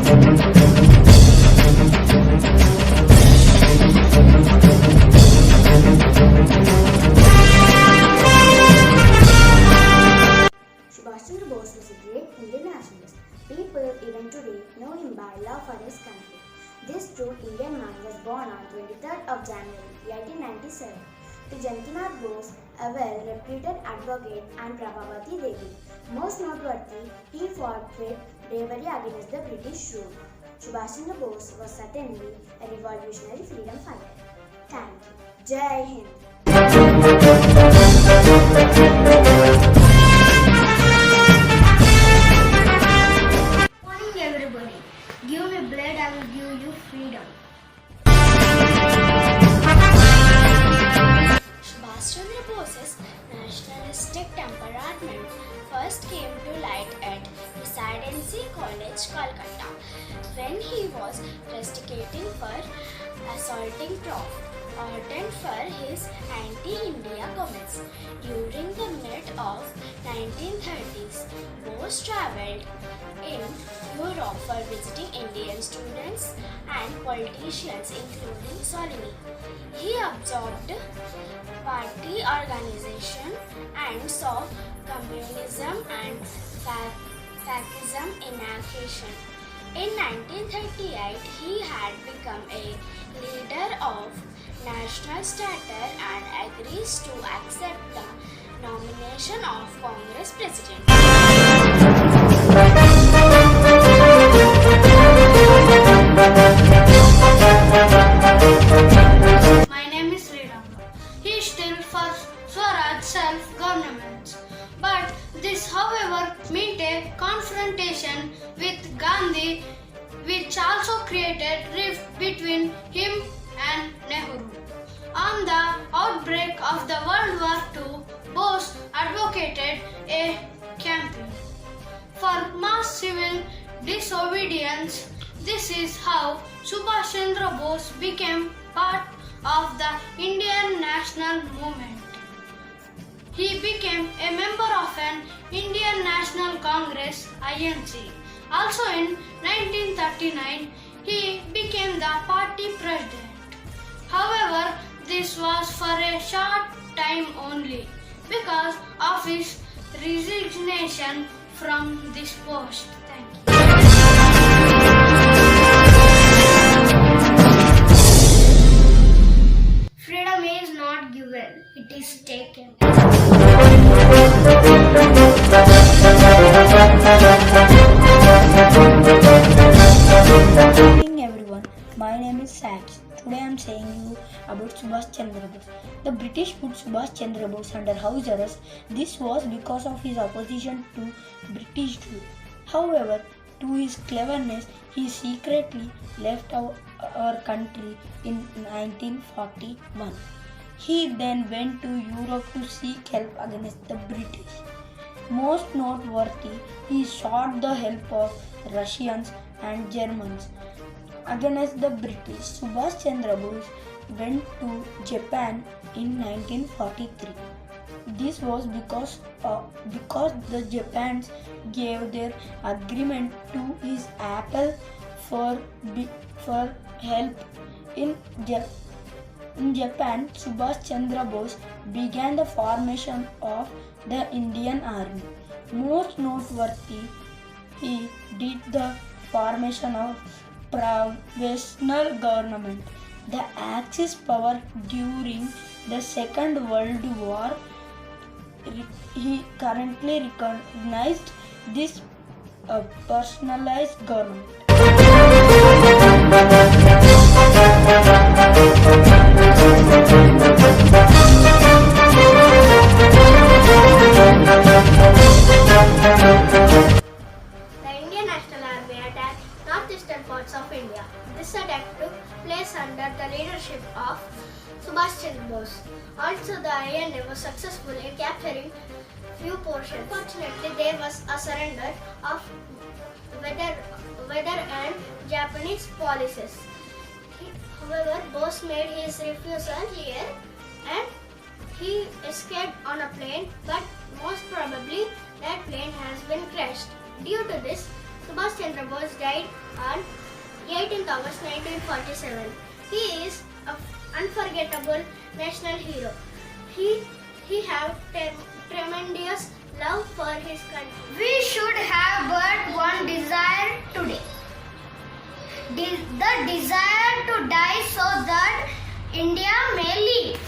Subhash Chandra Bose was a great Indian nationalist. People even today know him by love for his country. This true Indian man was born on 23rd of January 1897 to Jantinath Bose, a well-reputed advocate, and Prabhavati Devi. Most noteworthy, he fought with bravery against the British rule. Subhash Chandra Bose was certainly a revolutionary freedom fighter. Thank you. Jai Hind. Morning everybody. Give me blood, I will give you freedom. Subhash Chandra Bose's nationalistic temperament first came to light at Residency College, Calcutta, when he was rusticating for assaulting Prof. Ardent for his anti-India comments. During the mid of 1930s, Bose travelled in Europe for visiting Indian students and politicians, including Solini. He absorbed party organization and saw communism and fascism in action. In 1938, he had become a leader of national stature and agrees to accept the nomination of Congress President. My name is Sriram. He still for Swaraj self-government. But this, however, meant a confrontation with Gandhi, which also created rift between him and Nehru. On the outbreak of the World War II, Bose advocated a campaign for mass civil disobedience. This is how Subhash Chandra Bose became part of the Indian national movement. He became a member of an Indian National Congress (INC). Also in 1939, he became the party president. However, this was for a short time only because of his resignation from this post. Thank you. Freedom is not given, it is taken. Good evening everyone, my name is Sax. Today I am saying you about Subhash Chandra Bose. The British put Subhash Chandra Bose under house arrest. This was because of his opposition to British rule. However, to his cleverness, he secretly left our country in 1941. He then went to Europe to seek help against the British. Most noteworthy, he sought the help of Russians and Germans against the British. Subhash Chandra Bose went to Japan in 1943. This was because the Japans gave their agreement to his appeal for help in Japan. Subhash Chandra Bose began the formation of the Indian Army. Most noteworthy, he did the formation of provisional government. The Axis power during the Second World War. He currently recognized this personalized government. The Indian National Army attacked northeastern parts of India. This attack took place under the leadership of Subhash Chandra Bose. Also, the INA was successful in capturing few portions. Fortunately, there was a surrender of weather and Japanese policies. However, Bose made his refusal clear and he escaped on a plane, but most probably that plane has been crashed. Due to this, Subhash Chandra Bose died on 18th August 1947. He is an unforgettable national hero. He have tremendous love for his country. We should have but one desire today. The desire to die so that India may live.